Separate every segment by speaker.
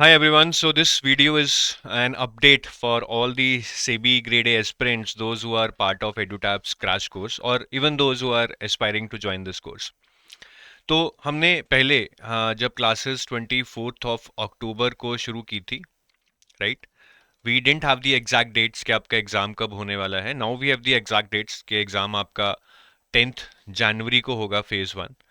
Speaker 1: Hi everyone. So this video is an update for all the SEBI Grade A aspirants, those who are part of EduTab's crash course or even those who are aspiring to join this course. तो हमने पहले जब classes 24th of October को शुरू की थी, right? We didn't have the exact dates कि आपका एग्जाम कब होने वाला है. Now we have the exact dates कि एग्जाम आपका 10th जनवरी को होगा, phase 1.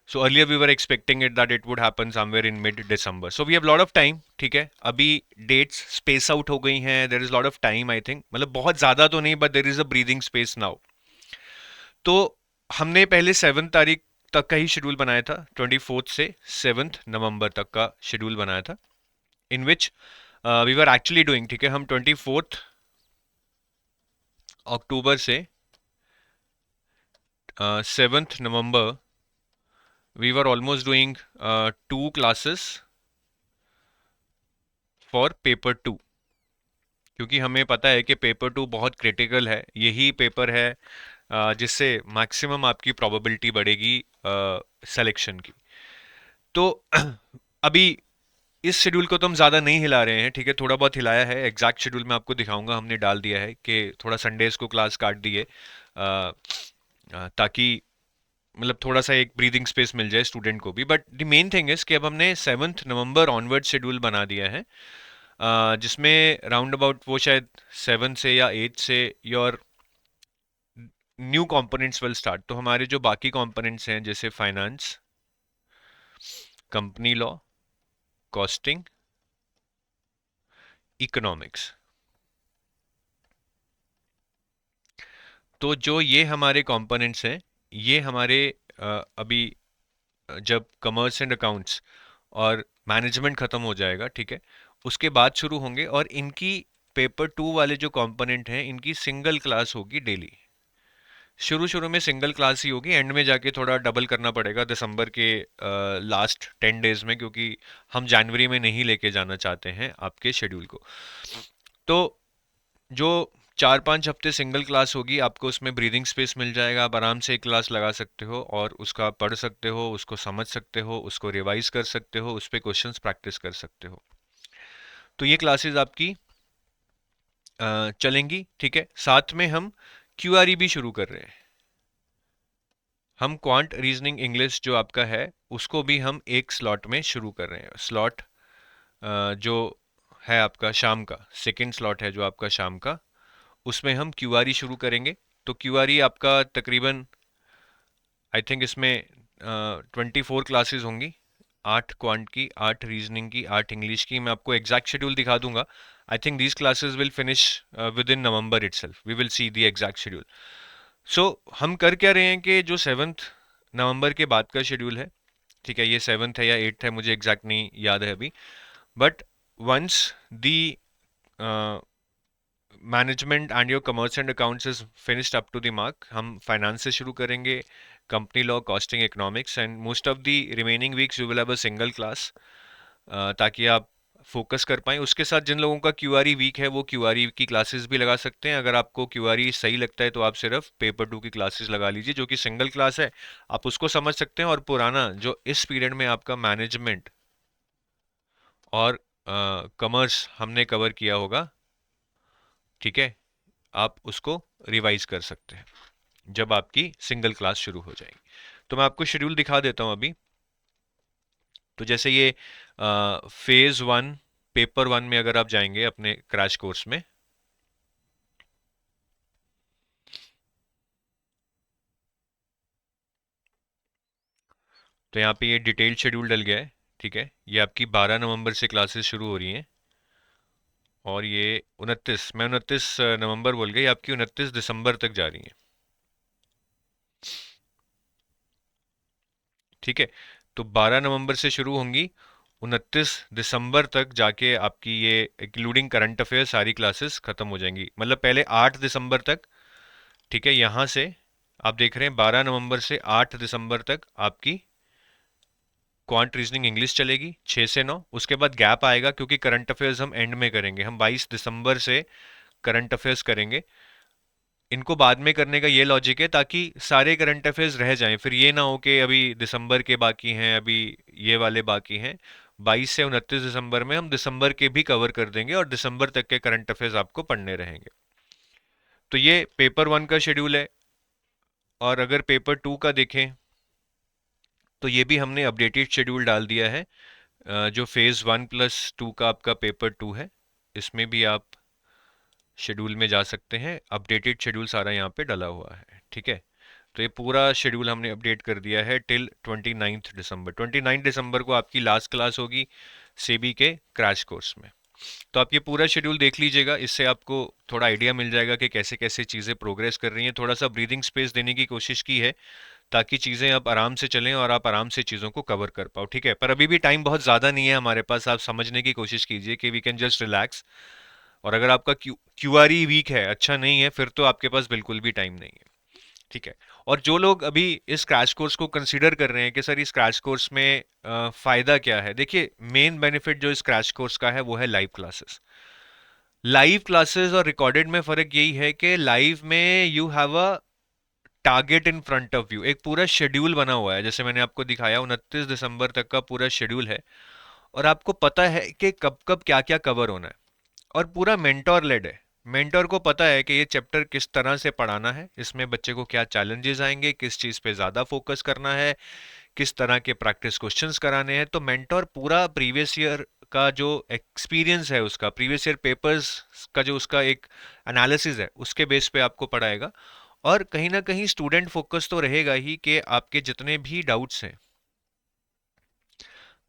Speaker 1: So earlier we were expecting it that it would happen somewhere in mid December. So we have lot of time. ठीक है, अभी dates space out हो गई हैं. There is lot of time, I think. मतलब बहुत ज़्यादा तो नहीं, but there is a breathing space now. तो हमने पहले 7 तारीख तक का ही शेड्यूल बनाया था. 24th से 7th नवंबर तक का शेड्यूल बनाया था. In which we were actually doing, ठीक है, हम 24th अक्टूबर से 7th November we were almost doing 2 classes for paper 2. क्योंकि हमें पता है कि पेपर 2 बहुत क्रिटिकल है. यही पेपर है जिससे मैक्सिमम आपकी प्रोबेबिलिटी बढ़ेगी सिलेक्शन की. तो अभी इस शेड्यूल को तो हम ज़्यादा नहीं हिला रहे हैं, ठीक है. थोड़ा बहुत हिलाया है. एग्जैक्ट शेड्यूल मैं आपको दिखाऊंगा. हमने डाल दिया है कि थोड़ा संडेज को क्लास काट दिए ताकि मतलब थोड़ा सा एक ब्रीदिंग स्पेस मिल जाए स्टूडेंट को भी. But the main thing is कि अब हमने 7th नवंबर ऑनवर्ड शेड्यूल बना दिया है, जिसमें राउंड अबाउट वो शायद 7 से या 8 से your new components will start. तो हमारे जो बाकी कंपोनेंट्स हैं जैसे finance, company law, costing, economics, तो जो ये हमारे कंपोनेंट्स हैं ये हमारे अभी जब कॉमर्स एंड अकाउंट्स और मैनेजमेंट खत्म हो जाएगा, ठीक है, उसके बाद शुरू होंगे. और इनकी पेपर 2 वाले जो कंपोनेंट हैं इनकी सिंगल क्लास होगी डेली. शुरू शुरू में सिंगल क्लास ही होगी, एंड में जाके थोड़ा डबल करना पड़ेगा दिसंबर के लास्ट 10 डेज में, क्योंकि हम जनवरी में नहीं लेके जाना चाहते हैं आपके शेड्यूल को. तो जो 4-5 हफ्ते सिंगल क्लास होगी, आपको उसमें ब्रीदिंग स्पेस मिल जाएगा. आप आराम से एक क्लास लगा सकते हो और उसका पढ़ सकते हो, उसको समझ सकते हो, उसको रिवाइज कर सकते हो, उस पर क्वेश्चंस प्रैक्टिस कर सकते हो. तो ये क्लासेस आपकी चलेंगी, ठीक है. साथ में हम क्यूआरई भी शुरू कर रहे हैं. हम क्वांट रीजनिंग इंग्लिश जो आपका है उसको भी हम एक स्लॉट में शुरू कर रहे हैं. स्लॉट जो है आपका शाम का, सेकेंड स्लॉट है जो आपका शाम का, उसमें हम क्यूआरई शुरू करेंगे. तो क्यूआरई आपका तकरीबन आई थिंक इसमें 24 क्लासेस होंगी. 8 क्वांट की, 8 रीजनिंग की, 8 इंग्लिश की. मैं आपको एग्जैक्ट शेड्यूल दिखा दूंगा. I think these classes will finish within November itself. We will see the exact schedule. So हम कर क्या रहे हैं कि जो 7th नवंबर के बाद का शेड्यूल है, ठीक है, ये 7th है या 8th है, मुझे एग्जैक्ट नहीं याद है अभी. But once the management and your commerce and accounts is finished up to the mark, हम फाइनेंस से शुरू करेंगे, company law, costing, economics, and most of the remaining weeks you will have a single class, ताकि आप focus कर पाएँ. उसके साथ जिन लोगों का क्यूआरई वीक है वो क्यूआरई की क्लासेस भी लगा सकते हैं. अगर आपको क्यूआरई सही लगता है तो आप सिर्फ पेपर 2 की क्लासेस लगा लीजिए, जो कि सिंगल क्लास है. आप उसको समझ सकते हैं, और पुराना जो इस पीरियड में आपका मैनेजमेंट और कॉमर्स हमने कवर किया होगा, ठीक है, आप उसको रिवाइज कर सकते हैं जब आपकी सिंगल क्लास शुरू हो जाएगी. तो मैं आपको शेड्यूल दिखा देता हूं अभी. तो जैसे ये फेज 1 पेपर 1 में अगर आप जाएंगे अपने क्रैश कोर्स में, तो यहाँ पे ये डिटेल शेड्यूल डल गया है, ठीक है. ये आपकी 12 नवंबर से क्लासेस शुरू हो रही हैं, और ये 29, मैं 29 नवंबर बोल गया, ये आपकी 29 दिसंबर तक जा रही हैं, ठीक है. तो 12 नवंबर से शुरू होंगी, 29 दिसंबर तक जाके आपकी ये इंक्लूडिंग करंट अफेयर सारी क्लासेस खत्म हो जाएंगी. मतलब पहले 8 दिसंबर तक, ठीक है, यहाँ से आप देख रहे हैं 12 नवंबर से 8 दिसंबर तक आपकी क्वांट रीजनिंग इंग्लिश चलेगी 6 से 9. उसके बाद गैप आएगा क्योंकि करंट अफेयर्स हम एंड में करेंगे. हम 22 दिसंबर से करंट अफेयर्स करेंगे. इनको बाद में करने का ये लॉजिक है ताकि सारे करंट अफेयर्स रह जाएं, फिर ये ना हो कि अभी दिसंबर के बाकी हैं, अभी ये वाले बाकी हैं. 22 से 29 दिसंबर में हम दिसंबर के भी कवर कर देंगे और दिसंबर तक के करंट अफेयर्स आपको पढ़ने रहेंगे। तो ये पेपर 1 का शेड्यूल है। और अगर पेपर 2 का देखें तो ये भी हमने अपडेटेड शेड्यूल डाल दिया है। जो फेज़ 1+2 का आपका पेपर 2 है, इसमें भी आप शेड्यूल में जा सकते हैं। अपडेटेड शेड्यूल सारा यहाँ पे डला हुआ है, ठीक है। तो ये पूरा शेड्यूल हमने अपडेट कर दिया है टिल 29 दिसंबर। 29 दिसंबर को आपकी लास्ट क्लास होगी सेबी के क्रैश कोर्स में। तो आप ये पूरा शेड्यूल देख लीजिएगा, इससे आपको थोड़ा आइडिया मिल जाएगा कि कैसे कैसे चीज़ें प्रोग्रेस कर रही हैं। थोड़ा सा ब्रीदिंग स्पेस देने की कोशिश की है ताकि चीज़ें अब आराम से चलें और आप आराम से चीज़ों को कवर कर पाओ, ठीक है। पर अभी भी टाइम बहुत ज़्यादा नहीं है हमारे पास, आप समझने की कोशिश कीजिए कि वी कैन जस्ट रिलैक्स। और अगर आपका क्यूआरई वीक है, अच्छा नहीं है, फिर तो आपके पास बिल्कुल भी टाइम नहीं है, ठीक है। और जो लोग अभी इस क्रैश कोर्स को कंसीडर कर रहे हैं कि सर इस क्रैश कोर्स में फायदा क्या है, देखिए मेन बेनिफिट जो इस क्रैश कोर्स का है वो है लाइव क्लासेस। लाइव क्लासेस और रिकॉर्डेड में फर्क यही है कि लाइव में you have a target in front of you, एक पूरा शेड्यूल बना हुआ है, जैसे मैंने आपको दिखाया 29 दिसंबर तक का पूरा शेड्यूल है। और आपको पता है कि कब कब क्या क्या कवर होना है। और पूरा मेंटोर लेड है। मेंटोर को पता है कि ये चैप्टर किस तरह से पढ़ाना है, इसमें बच्चे को क्या चैलेंजेस आएंगे, किस चीज़ पे ज़्यादा फोकस करना है, किस तरह के प्रैक्टिस क्वेश्चंस कराने हैं। तो मेंटोर पूरा प्रीवियस ईयर का जो एक्सपीरियंस है, उसका प्रीवियस ईयर पेपर्स का जो उसका एक एनालिसिस है, उसके बेस पे आपको पढ़ाएगा। और कहीं ना कहीं स्टूडेंट फोकस तो रहेगा ही कि आपके जितने भी डाउट्स हैं,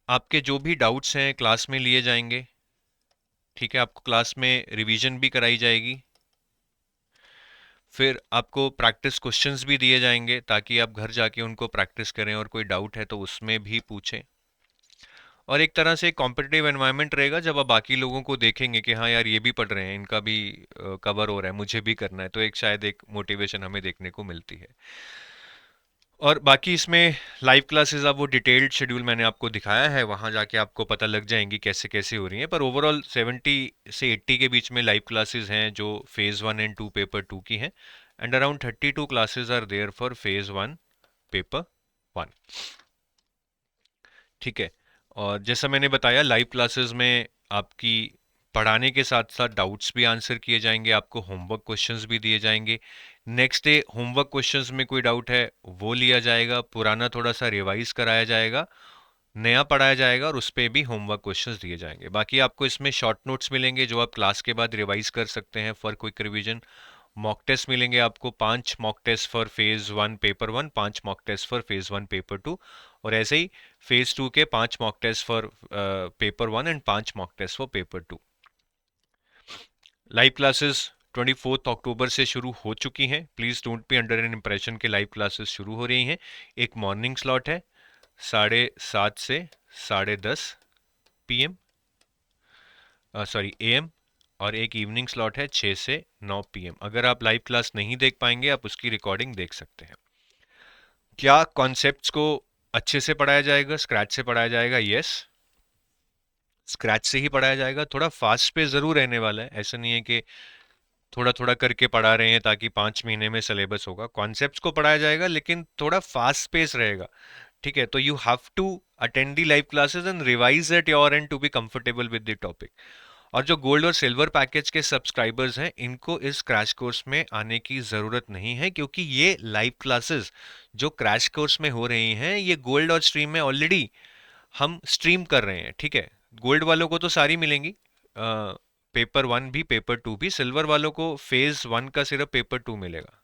Speaker 1: आपके जो भी डाउट्स हैं क्लास में लिए जाएंगे, ठीक है। आपको क्लास में रिवीजन भी कराई जाएगी, फिर आपको प्रैक्टिस क्वेश्चंस भी दिए जाएंगे ताकि आप घर जाके उनको प्रैक्टिस करें और कोई डाउट है तो उसमें भी पूछें। और एक तरह से कॉम्पिटिटिव एनवायरनमेंट रहेगा जब आप बाकी लोगों को देखेंगे कि हाँ यार ये भी पढ़ रहे हैं, इनका भी कवर हो रहा है, मुझे भी करना है, तो एक शायद एक मोटिवेशन हमें देखने को मिलती है। और बाकी इसमें लाइव क्लासेस आप वो डिटेल्ड शेड्यूल मैंने आपको दिखाया है, वहाँ जाके आपको पता लग जाएंगी कैसे कैसे हो रही हैं। पर ओवरऑल 70 से 80 के बीच में लाइव क्लासेस हैं जो फेज़ 1 एंड 2 पेपर 2 की हैं। And around 32 classes are there for phase 1 paper 1, ठीक है। और जैसा मैंने बताया लाइव क्लासेस में आपकी पढ़ाने के साथ साथ डाउट्स भी आंसर किए जाएंगे, आपको होमवर्क क्वेश्चंस भी दिए जाएंगे। नेक्स्ट डे होमवर्क क्वेश्चंस में कोई डाउट है वो लिया जाएगा, पुराना थोड़ा सा रिवाइज कराया जाएगा, नया पढ़ाया जाएगा और उस पे भी होमवर्क क्वेश्चंस दिए जाएंगे। बाकी आपको इसमें शॉर्ट नोट्स मिलेंगे जो आप क्लास के बाद रिवाइज कर सकते हैं for quick revision. Mock test मिलेंगे आपको, 5 mock test for phase 1 paper 1, 5 mock test for phase 1 paper 2, और ऐसे ही फेज़ 2 के 5 mock test for paper 1 and 5 mock test for paper 2। Live classes 24 अक्टूबर से शुरू हो चुकी हैं। Please don't be under an impression के लाइव क्लासेस शुरू हो रही हैं। एक मॉर्निंग स्लॉट है 7:30 से 10:30 PM, सॉरी AM, और एक इवनिंग स्लॉट है 6 से 9 PM। अगर आप लाइव क्लास नहीं देख पाएंगे आप उसकी रिकॉर्डिंग देख सकते हैं। क्या कॉन्सेप्ट्स को अच्छे से पढ़ाया जाएगा, स्क्रैच से पढ़ाया जाएगा? यस, स्क्रैच से ही पढ़ाया जाएगा। थोड़ा फास्ट पे ज़रूर रहने वाला है, ऐसा नहीं है कि थोड़ा थोड़ा करके पढ़ा रहे हैं ताकि 5 महीने में सिलेबस होगा। कॉन्सेप्ट्स को पढ़ाया जाएगा लेकिन थोड़ा फास्ट पेस रहेगा, ठीक है। तो you have to attend the live classes and revise at your end to be comfortable with the topic. और जो गोल्ड और सिल्वर पैकेज के सब्सक्राइबर्स हैं इनको इस क्रैश कोर्स में आने की ज़रूरत नहीं है, क्योंकि ये लाइव क्लासेस जो क्रैश कोर्स में हो रही हैं ये गोल्ड और स्ट्रीम में ऑलरेडी हम स्ट्रीम कर रहे हैं, ठीक है। गोल्ड वालों को तो सारी मिलेंगी, पेपर 1 भी पेपर 2 भी। सिल्वर वालों को फेज़ 1 का सिर्फ पेपर 2 मिलेगा,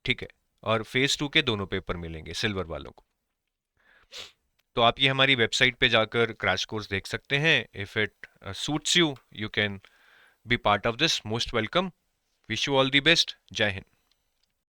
Speaker 1: ठीक है। और फेज़ 2 के दोनों पेपर मिलेंगे सिल्वर वालों को। तो आप ये हमारी वेबसाइट पे जाकर क्रैश कोर्स देख सकते हैं। If it suits you, you can be part of this. Most welcome. Wish you all the best. जय हिंद।